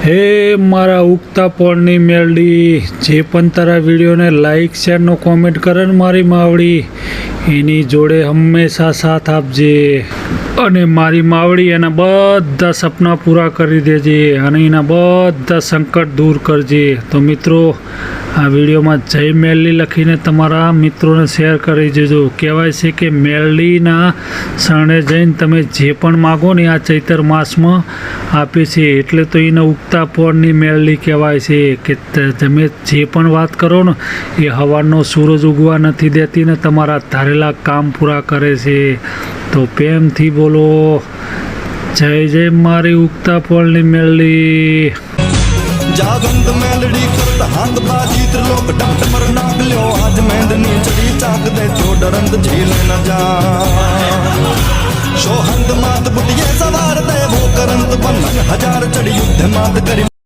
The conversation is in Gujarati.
હે મારા ઉગતા પોળની મેલડી, જે પણ તારા વિડીયોને લાઈક શેર નો કોમેન્ટ કરે ને મારી માવડી, એની જોડે હંમેશા સાથ આપજે અને મારી માવડી એના બધા સપના પૂરા કરી દેજે અને એના બધા સંકટ દૂર કરજે। તો મિત્રો, આ વિડીયોમાં જય મેલડી લખીને તમારા મિત્રોને શેર કરી દેજો। કહેવાય છે કે મેલડીના શરણે જઈને તમે જે પણ માગો ને આ ચૈતર માસમાં આપે છે, એટલે તો એને ઉગતા પોળની મેલડી કહેવાય છે કે તમે જે પણ વાત કરો ને એ સવારનો સૂરજ ઉગવા નથી દેતી ને તમારા ધારેલા કામ પૂરા કરે છે। તો પ્રેમથી બોલો જય જય મારી ઉગતા પોળની મેલડી। जागंद मेलड़ी करत हाथ बाजी त्रिलोक डांट मर नाग ल्यो आज मेंदनी चढ़ी चाक दे जो डरंद झील न जा शोहंद मात बुटिये सवार दे वो करंत बंधन हजार चढ़ी युद्ध मात करी।